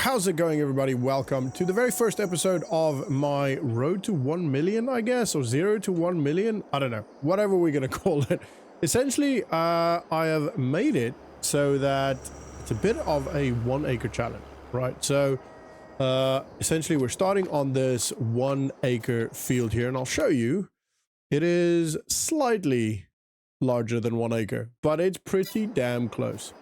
How's it going, everybody? Welcome to the very first episode of my road to 1 million, I guess, or 0 to 1 million. I don't know, whatever we're going to call it. Essentially, I have made it so that it's a bit of a 1 acre challenge, right? So essentially, we're starting on this 1 acre field here, and I'll show you. It is slightly larger than 1 acre, but it's pretty damn close.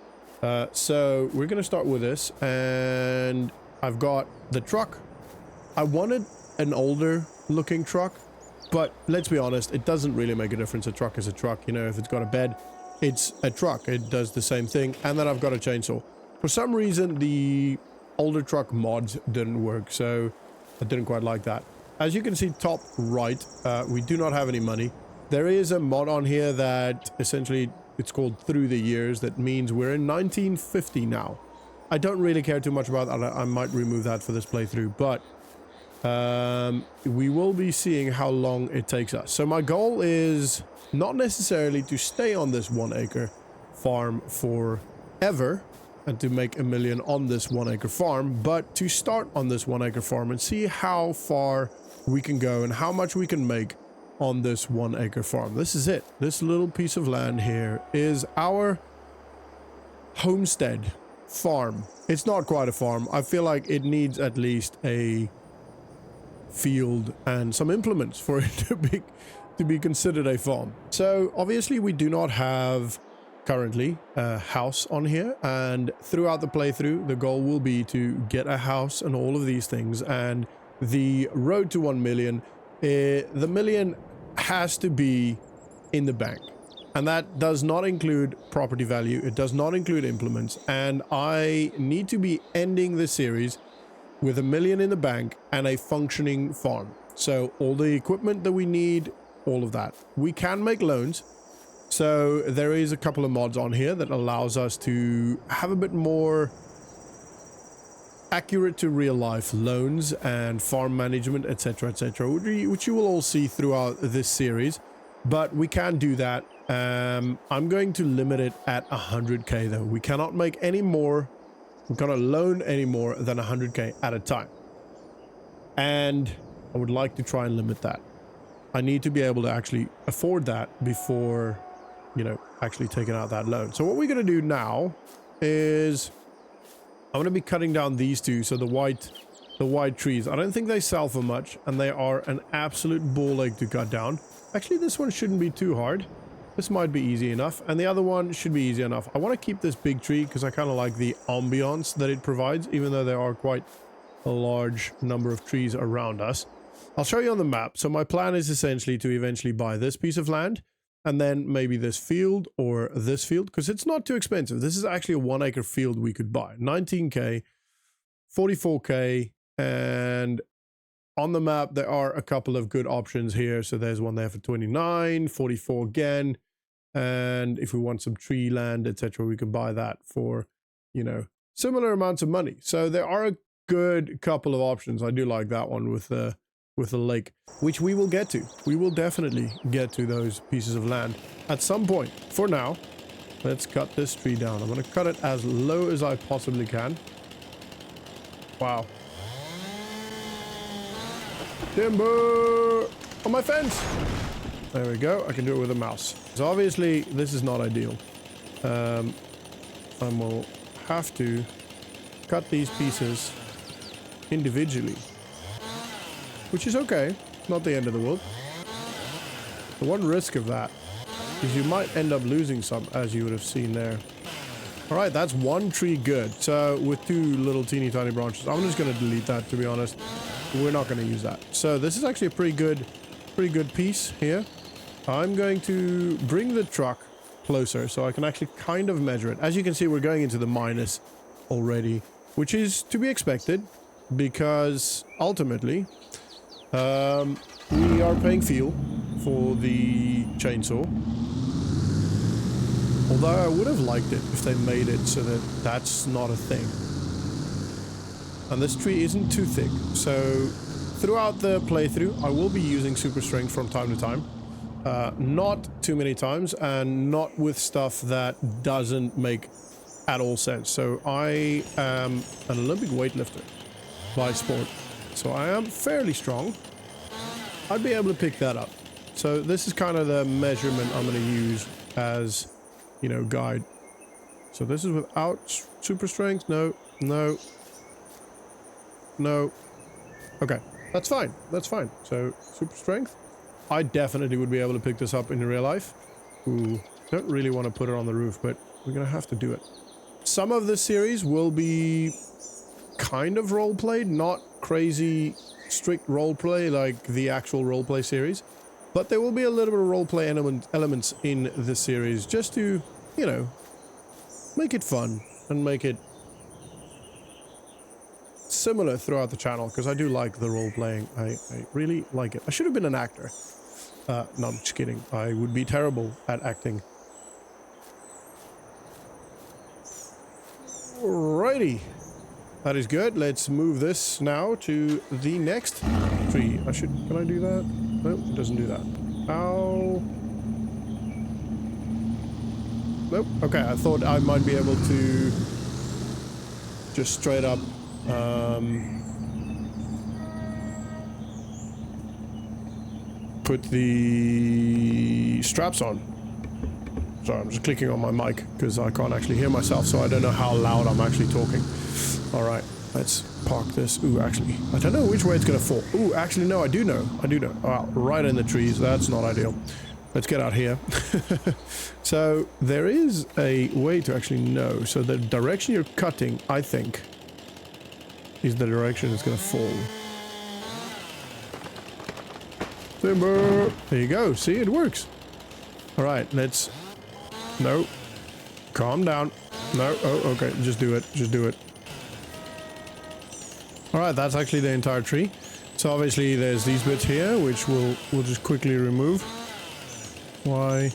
So we're going to start with this, and I've got the truck. I wanted an older looking truck, but let's be honest, it doesn't really make a difference. A truck is a truck, you know. If it's got a bed, it's a truck. It does the same thing. And then I've got a chainsaw. For some reason, the older truck mods didn't work, so I didn't quite like that. As you can see, top right, we do not have any money. There is a mod on here that essentially, it's called Through the Years. That means we're in 1950 now. I don't really care too much about that. I might remove that for this playthrough, but we will be seeing how long it takes us. So my goal is not necessarily to stay on this 1 acre farm forever and to make a million on this 1 acre farm, but to start on this 1 acre farm and see how far we can go and how much we can make on this 1 acre farm. This is it. This little piece of land here is our homestead farm. It's not quite a farm. I feel like it needs at least a field and some implements for it to be considered a farm. So obviously we do not have currently a house on here, and throughout the playthrough the goal will be to get a house and all of these things. And the road to 1 million, the million has to be in the bank, and that does not include property value. It does not include implements, and I need to be ending the series with 1 million in the bank and a functioning farm. So all the equipment that we need, all of that. We can make loans, so there is a couple of mods on here that allows us to have a bit more accurate to real life loans and farm management, etc, etc, which you will all see throughout this series. But we can do that. I'm going to limit it at 100k though. We cannot make any more, we cannot loan any more than 100k at a time, and I would like to try and limit that. I need to be able to actually afford that before, you know, actually taking out that loan. So what we're going to do now is I'm going to be cutting down these two. So the white trees, I don't think they sell for much, and they are an absolute ball ache to cut down. Actually, this one shouldn't be too hard. This might be easy enough, and the other one should be easy enough. I want to keep this big tree because I kind of like the ambiance that it provides, even though there are quite a large number of trees around us. I'll show you on the map. So my plan is essentially to eventually buy this piece of land, and then maybe this field or this field, because it's not too expensive. This is actually a 1 acre field we could buy. 19k, 44k, and on the map there are a couple of good options here. So there's one there for 29, 44 again, and if we want some tree land, etc, we can buy that for, you know, similar amounts of money. So there are a good couple of options. I do like that one with the lake, which we will get to. We will definitely get to those pieces of land at some point. For now, let's cut this tree down. I'm going to cut it as low as I possibly can. Wow. Timber on my fence. There we go. I can do it with a mouse. So obviously this is not ideal. I will have to cut these pieces individually, which is okay. Not the end of the world. The one risk of that is you might end up losing some, as you would have seen there. All right, that's one tree good. So with two little teeny tiny branches, I'm just going to delete that, to be honest. We're not going to use that. So this is actually a pretty good piece here. I'm going to bring the truck closer so I can actually kind of measure it. As you can see, we're going into the minus already, which is to be expected because ultimately we are paying fuel for the chainsaw. Although I would have liked it if they made it so that that's not a thing. And this tree isn't too thick. So throughout the playthrough, I will be using super strength from time to time. Not too many times, and not with stuff that doesn't make at all sense. So I am an Olympic weightlifter by sport. So I am fairly strong. I'd be able to pick that up. So this is kind of the measurement I'm going to use as, you know, guide. So this is without super strength. No, no, no. Okay, that's fine. That's fine. So super strength. I definitely would be able to pick this up in real life. Ooh, don't really want to put it on the roof, but we're going to have to do it. Some of this series will be kind of role played, not crazy strict role play like the actual role play series, but there will be a little bit of role play elements in this series just to, you know, make it fun and make it similar throughout the channel, because I do like the role playing. I really like it. I should have been an actor. No, I'm just kidding. I would be terrible at acting. Alrighty. That is good. Let's move this now to the next tree. Can I do that? No, it doesn't do that. Ow. Nope. Okay, I thought I might be able to just straight up put the straps on. Sorry, I'm just clicking on my mic because I can't actually hear myself, so I don't know how loud I'm actually talking. All right, let's park this. Ooh, actually, I don't know which way it's going to fall. Ooh, actually, no, I do know. I do know. Oh, right in the trees. That's not ideal. Let's get out here. So there is a way to actually know. So the direction you're cutting, I think, is the direction it's going to fall. Timber. There you go. See, it works. All right, let's... No. Calm down. No. Oh, okay. Just do it. Just do it. All right, that's actually the entire tree. So obviously there's these bits here, which we'll just quickly remove. Why?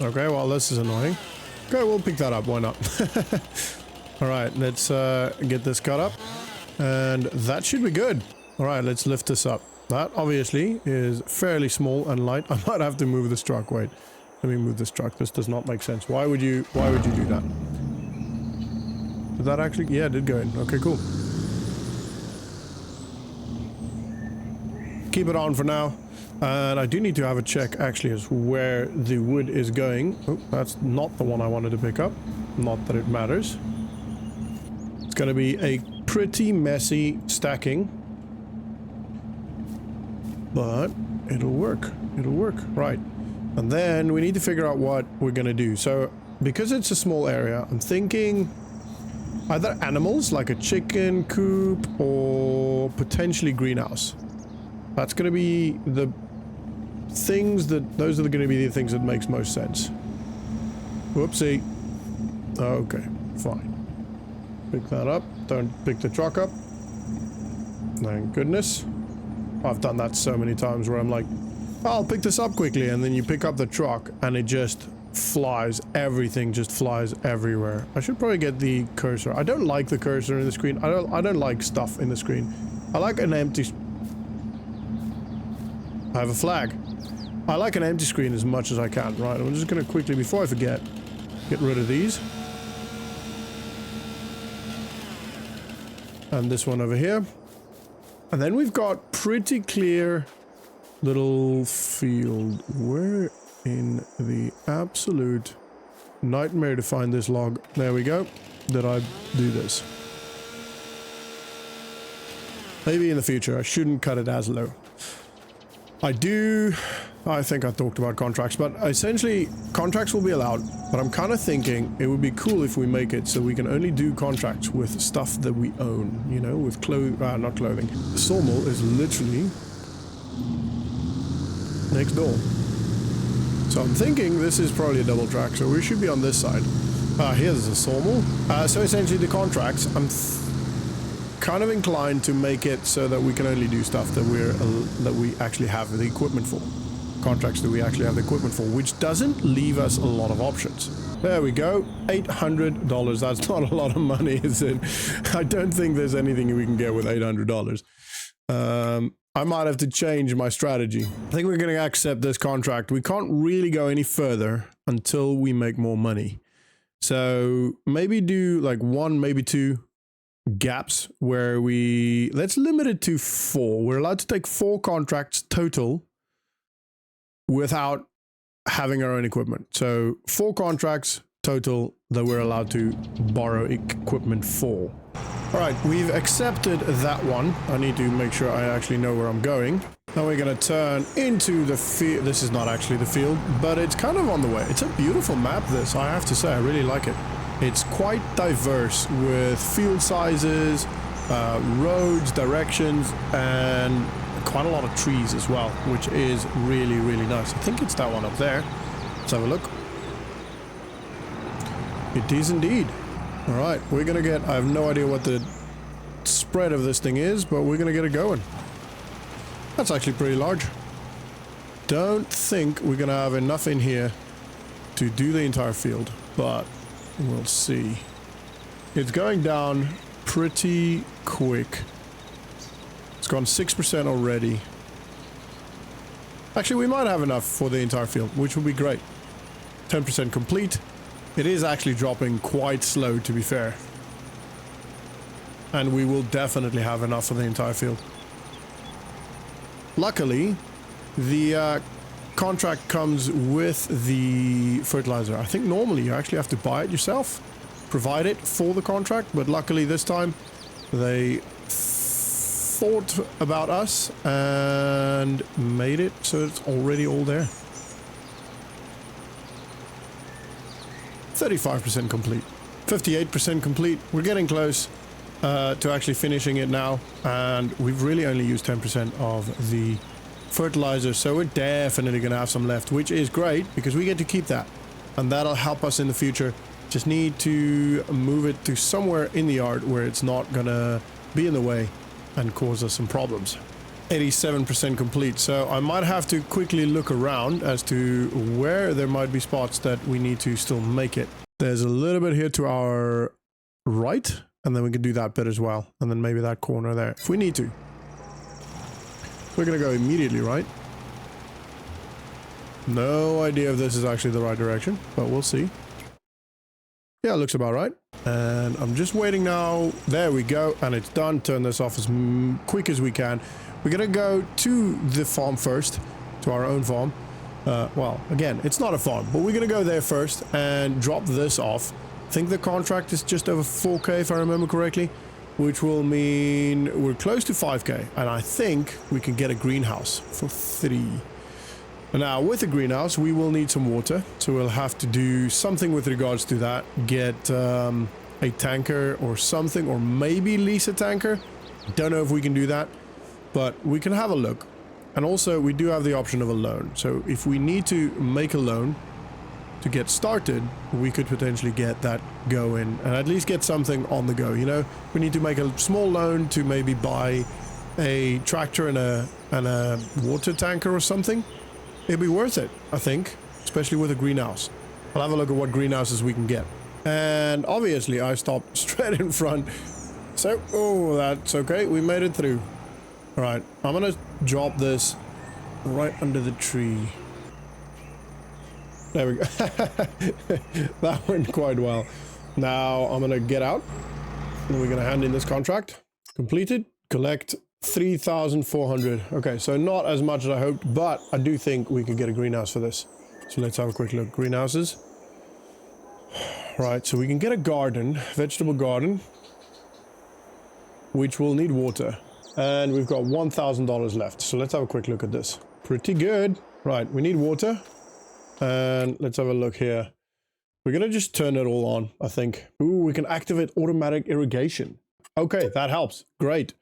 Okay, well, this is annoying. Okay, we'll pick that up. Why not? All right, let's get this cut up. And that should be good. All right, let's lift this up. That obviously is fairly small and light. I might have to move this truck. Wait, let me move this truck. This does not make sense. Why would you do that? Did that actually? Yeah, it did go in. Okay, cool. Keep it on for now. And I do need to have a check actually as where the wood is going. Oh, that's not the one I wanted to pick up. Not that it matters. It's going to be a pretty messy stacking. But it'll work. It'll work. Right. And then we need to figure out what we're going to do. So because it's a small area, I'm thinking either animals like a chicken coop or potentially greenhouse. That's going to be the things those are going to be the things that makes most sense. Whoopsie. Okay, fine. Pick that up. Don't pick the truck up. Thank goodness. I've done that so many times where I'm like, oh, I'll pick this up quickly, and then you pick up the truck and it just flies. Everything just flies everywhere. I should probably get the cursor. I don't like the cursor in the screen. I don't like stuff in the screen. I like an empty... I have a flag. I like an empty screen as much as I can. Right, I'm just going to quickly, before I forget, get rid of these. And this one over here. And then we've got pretty clear little field. Where in the absolute nightmare to find this log? There we go. Did I do this? Maybe in the future. I shouldn't cut it as low. I think I talked about contracts, but essentially contracts will be allowed, but I'm kind of thinking it would be cool if we make it so we can only do contracts with stuff that we own, you know, with not clothing. The sawmill is literally next door. So I'm thinking this is probably a double track, so we should be on this side. Here's the sawmill. So essentially the contracts, I'm kind of inclined to make it so that we can only do stuff that we actually have the equipment for. Contracts that we actually have the equipment for, which doesn't leave us a lot of options. There we go. $800. That's not a lot of money, is it? I don't think there's anything we can get with $800. I might have to change my strategy. I think we're going to accept this contract. We can't really go any further until we make more money. So maybe do like 1, maybe 2 gaps where let's limit it to 4. We're allowed to take 4 contracts total without having our own equipment. So 4 contracts total that we're allowed to borrow equipment for. All right, we've accepted that one. I need to make sure I actually know where I'm going. Now we're going to turn into the field. This is not actually the field, but it's kind of on the way. It's a beautiful map, this, I have to say. I really like it. It's quite diverse with field sizes, roads, directions, and quite a lot of trees as well, which is really, really nice. I think it's that one up there. Let's have a look. It is indeed. All right, we're going to get... I have no idea what the spread of this thing is, but we're going to get it going. That's actually pretty large. Don't think we're going to have enough in here to do the entire field, but we'll see. It's going down pretty quick. It's gone 6% already. Actually, we might have enough for the entire field, which would be great. 10% complete. It is actually dropping quite slow, to be fair. And we will definitely have enough for the entire field. Luckily, the contract comes with the fertilizer. I think normally you actually have to buy it yourself, provide it for the contract, but luckily this time they thought about us and made it so it's already all there. 35% complete, 58% complete. We're getting close to actually finishing it now, and we've really only used 10% of the fertilizer, so we're definitely going to have some left, which is great because we get to keep that, and that'll help us in the future. Just need to move it to somewhere in the yard where it's not gonna be in the way and cause us some problems. 87% complete, so I might have to quickly look around as to where there might be spots that we need to still make it. There's a little bit here to our right, and then we can do that bit as well, and then maybe that corner there if we need to. We're gonna go immediately, right? No idea if this is actually the right direction, but we'll see. Yeah, it looks about right. And I'm just waiting now. There we go, and it's done. Turn this off as quick as we can. We're gonna go to the farm first, to our own farm. Well, again, it's not a farm, but we're gonna go there first and drop this off. I think the contract is just over 4K if I remember correctly, which will mean we're close to 5K, and I think we can get a greenhouse for 3. Now, with the greenhouse, we will need some water, so we'll have to do something with regards to that. Get a tanker or something, or maybe lease a tanker. Don't know if we can do that, but we can have a look. And also, we do have the option of a loan. So if we need to make a loan to get started, we could potentially get that going and at least get something on the go. You know, we need to make a small loan to maybe buy a tractor and a water tanker or something. It'd be worth it, I think, especially with a greenhouse. I'll have a look at what greenhouses we can get. And obviously I stopped straight in front. So, oh, that's okay. We made it through. All right, I'm gonna drop this right under the tree. There we go. That went quite well. Now I'm gonna get out and we're gonna hand in this contract. Completed. Collect 3,400. Okay, so not as much as I hoped, but I do think we could get a greenhouse for this. So let's have a quick look. Greenhouses. Right, so we can get a garden, vegetable garden, which will need water. And we've got $1,000 left. So let's have a quick look at this. Pretty good. Right, we need water. And let's have a look here. We're gonna just turn it all on, I think. Ooh, we can activate automatic irrigation. Okay, that helps. Great.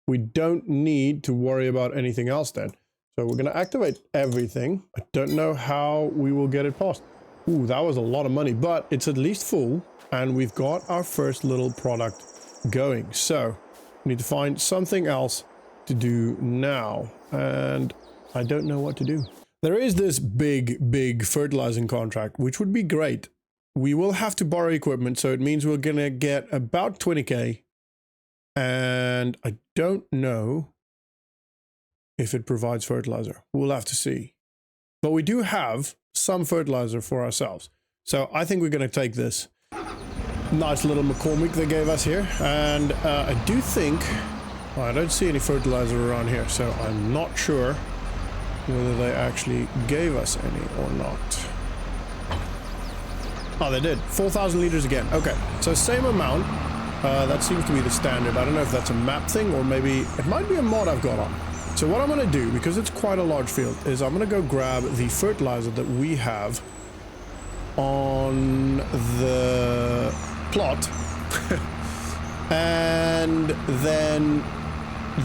We don't need to worry about anything else then. So we're going to activate everything. I don't know how we will get it passed. Ooh, that was a lot of money, but it's at least full. And we've got our first little product going. So we need to find something else to do now. And I don't know what to do. There is this big fertilizing contract, which would be great. We will have to borrow equipment. So it means we're going to get about 20K. And I don't know if it provides fertilizer. We'll have to see. But we do have some fertilizer for ourselves. So I think we're going to take this nice little McCormick they gave us here. And I do think... Well, I don't see any fertilizer around here, so I'm not sure whether they actually gave us any or not. Oh, they did. 4,000 liters again. Okay, so same amount. That seems to be the standard. I don't know if that's a map thing or maybe it might be a mod I've got on. So what I'm going to do, because it's quite a large field, is I'm going to go grab the fertilizer that we have on the plot and then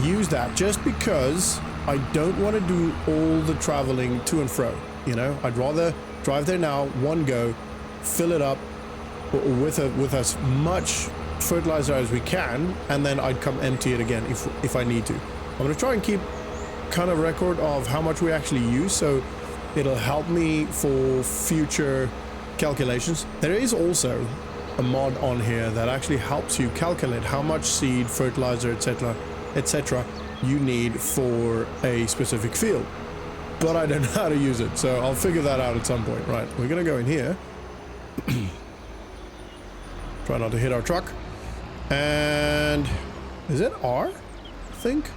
use that, just because I don't want to do all the traveling to and fro. You know, I'd rather drive there now, one go, fill it up with as much fertilizer as we can, and then I'd come empty it again if I need to. I'm going to try and keep kind of record of how much we actually use, so it'll help me for future calculations. There is also a mod on here that actually helps you calculate how much seed, fertilizer, etc. you need for a specific field, but I don't know how to use it, so I'll figure that out at some point. Right, we're gonna go in here. Try not to hit our truck. And is it R? I think.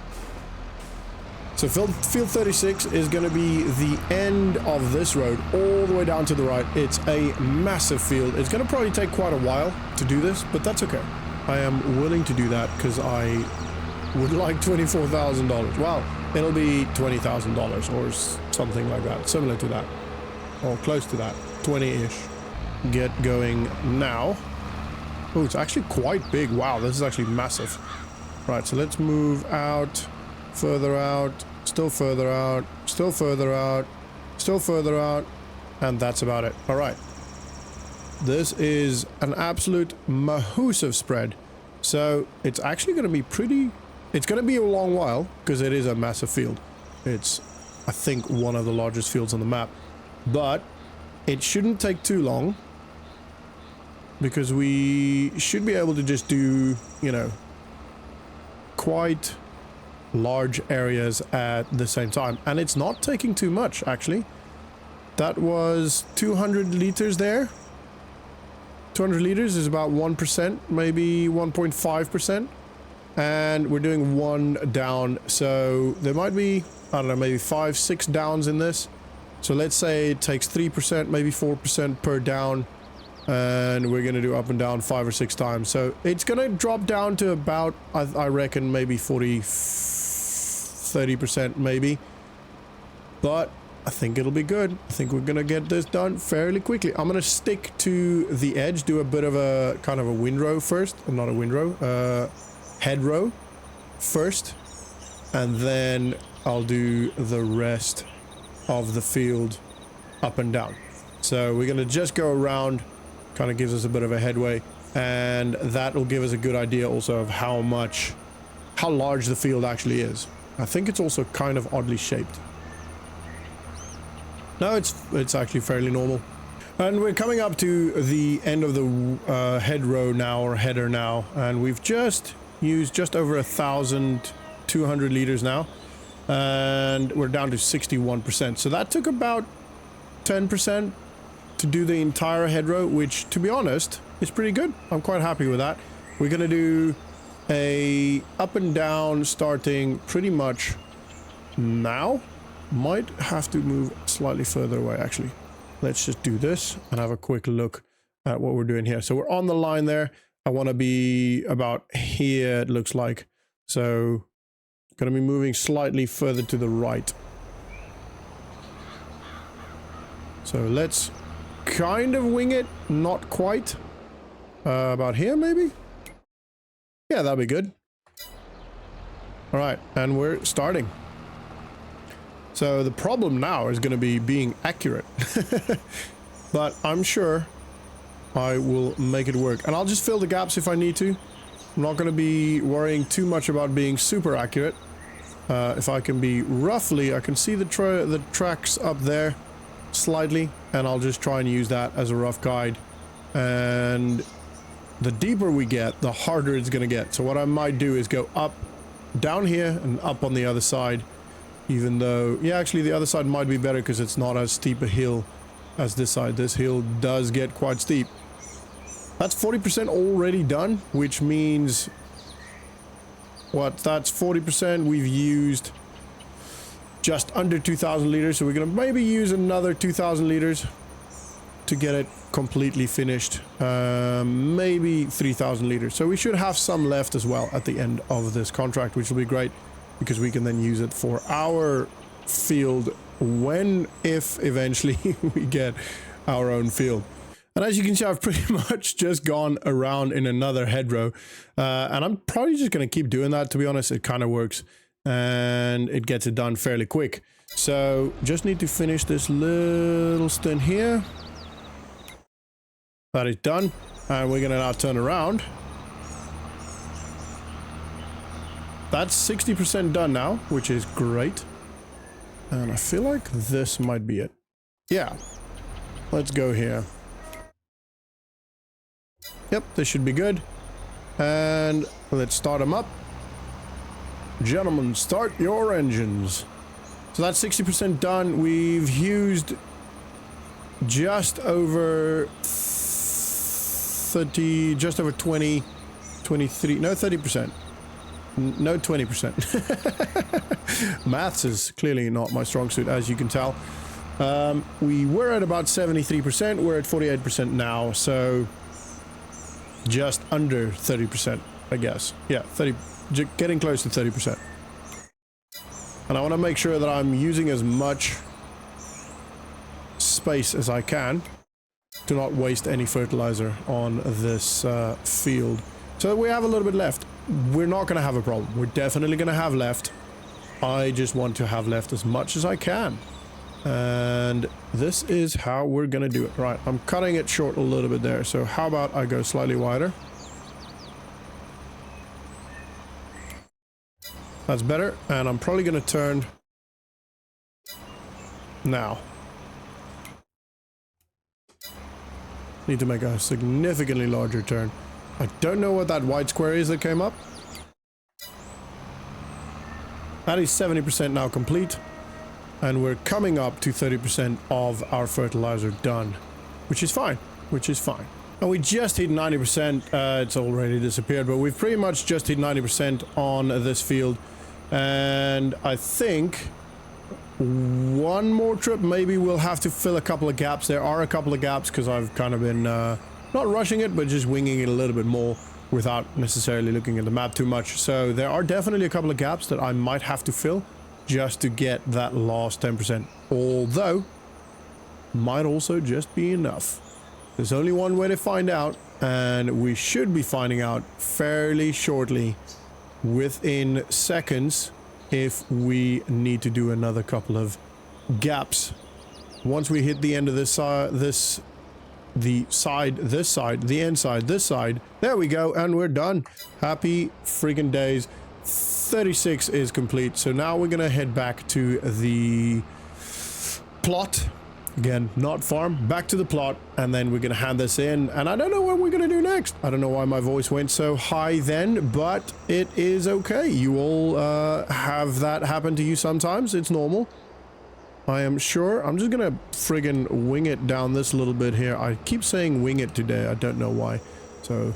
So field 36 is going to be the end of this road all the way down to the right. It's a massive field. It's going to probably take quite a while to do this, but that's okay. I am willing to do that because I would like $24,000. Well, it'll be $20,000 or something like that, similar to that, or close to that, 20-ish. Get going now. Oh, it's actually quite big. Wow, this is actually massive. Right, so let's move out, further out, still further out, still further out, still further out, and that's about it. All right. This is an absolute massive spread. So it's actually going to be pretty... It's going to be a long while because it is a massive field. It's, I think, one of the largest fields on the map. But it shouldn't take too long because we should be able to just do, you know, quite large areas at the same time. And it's not taking too much, actually. That was 200 liters there. 200 liters is about 1%, maybe 1.5%. And we're doing one down. So there might be, I don't know, maybe 5-6 downs in this. So let's say it takes 3%, maybe 4% per down. And we're going to do up and down 5 or 6 times. So it's going to drop down to about, I reckon, maybe 30% maybe. But I think it'll be good. I think we're going to get this done fairly quickly. I'm going to stick to the edge, do a bit of a kind of a windrow first. Not a windrow, hedgerow first. And then I'll do the rest of the field up and down. So we're going to just go around. Kind of gives us a bit of a headway, and that will give us a good idea also of how large the field actually is. I think it's also kind of oddly shaped. No, it's actually fairly normal. And we're coming up to the end of the hedgerow now, or header now, and we've just used just over 1,200 liters now, and we're down to 61%. So that took about 10% to do the entire hedgerow, which, to be honest, is pretty good. I'm quite happy with that. We're gonna do a up and down starting pretty much now. Might have to move slightly further away, actually. Let's just do this and have a quick look at what we're doing here. So we're on the line there. I want to be about here, it looks like. So gonna be moving slightly further to the right. So let's kind of wing it, not quite. About here, maybe? Yeah, that'll be good. All right, and we're starting. So the problem now is going to be being accurate. But I'm sure I will make it work. And I'll just fill the gaps if I need to. I'm not going to be worrying too much about being super accurate. If I can be roughly, I can see the tracks up there slightly, and I'll just try and use that as a rough guide. And the deeper we get, the harder it's going to get. So what I might do is go up, down here, and up on the other side, Even though, yeah, actually the other side might be better because it's not as steep a hill as this side. This hill does get quite steep. That's 40% already done, which means what? That's 40%. We've used just under 2,000 liters, so we're gonna maybe use another 2,000 liters to get it completely finished. Maybe 3,000 liters. So we should have some left as well at the end of this contract, which will be great because we can then use it for our field if eventually we get our own field. And as you can see, I've pretty much just gone around in another hedgerow, and I'm probably just going to keep doing that. To be honest, it kind of works and it gets it done fairly quick. So just need to finish this little stint here. That is done, and we're going to now turn around. That's 60% done now, which is great. And I feel like this might be it. Yeah, let's go here. Yep, this should be good. And let's start them up. Gentlemen, start your engines. So that's 60% done. We've used just over 30, just over 20, 23, no, 30%. No, 20%. Maths is clearly not my strong suit, as you can tell. We were at about 73%. We're at 48% now, so just under 30%, I guess. Yeah, 30, getting close to 30%. And I want to make sure that I'm using as much space as I can to not waste any fertilizer on this field. So we have a little bit left. We're not going to have a problem. We're definitely going to have left. I just want to have left as much as I can. And this is how we're going to do it. Right, I'm cutting it short a little bit there. So how about I go slightly wider? That's better. And I'm probably going to turn now. Need to make a significantly larger turn. I don't know what that white square is that came up. That is 70% now complete. And we're coming up to 30% of our fertilizer done. Which is fine. Which is fine. And we just hit 90%. It's already disappeared, but we've pretty much just hit 90% on this field. And I think one more trip, maybe we'll have to fill a couple of gaps. There are a couple of gaps because I've kind of been... not rushing it, but just winging it a little bit more without necessarily looking at the map too much. So there are definitely a couple of gaps that I might have to fill just to get that last 10%. Although, might also just be enough. There's only one way to find out, and we should be finding out fairly shortly, within seconds, if we need to do another couple of gaps. Once we hit the end of this the end side, this side. There we go, and we're done. Happy freaking days. 36 is complete. So now we're gonna head back to the plot. Again, not farm, back to the plot, and then we're gonna hand this in. And I don't know what we're gonna do next. I don't know why my voice went so high then, but it is okay. You all have that happen to you sometimes. It's normal. I am sure. I'm just gonna friggin' wing it down this little bit here. I keep saying wing it today. I don't know why. So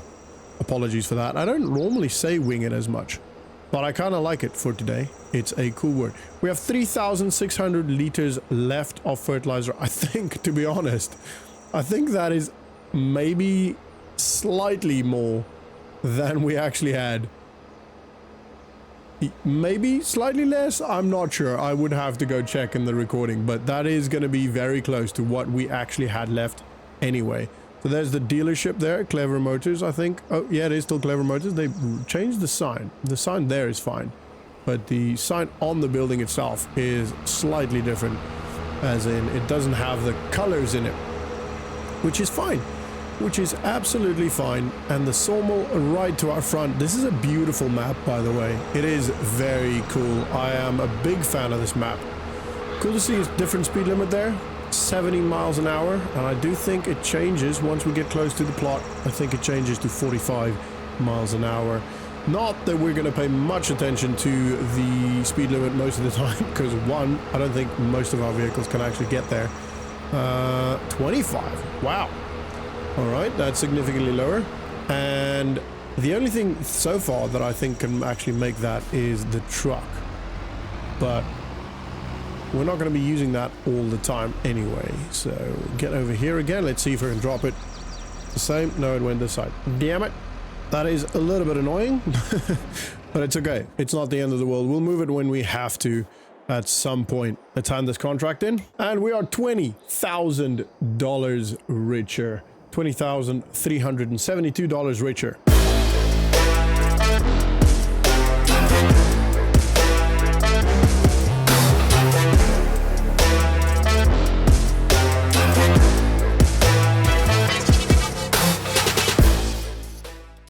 apologies for that. I don't normally say wing it as much, but I kind of like it for today. It's a cool word. We have 3,600 liters left of fertilizer. I think, to be honest, I think that is maybe slightly more than we actually had. Maybe slightly less, I'm not sure. I would have to go check in the recording, but that is going to be very close to what we actually had left anyway. So there's the dealership there, Clever Motors, I think. Oh yeah, it is still Clever Motors. They changed the sign. The sign there is fine, but the sign on the building itself is slightly different, as in it doesn't have the colors in it, which is fine. Which is absolutely fine. And the sawmill right to our front. This is a beautiful map, by the way. It is very cool. I am a big fan of this map. Cool to see a different speed limit there. 70 miles an hour. And I do think it changes once we get close to the plot. I think it changes to 45 miles an hour. Not that we're going to pay much attention to the speed limit most of the time, because one, I don't think most of our vehicles can actually get there. 25. Wow. All right, that's significantly lower. And the only thing so far that I think can actually make that is the truck. But we're not going to be using that all the time anyway. So get over here again. Let's see if we can drop it the same. No, it went this side. Damn it. That is a little bit annoying, but it's okay. It's not the end of the world. We'll move it when we have to at some point. Let's hand this contract in. And we are $20,000 richer. $20,372 richer.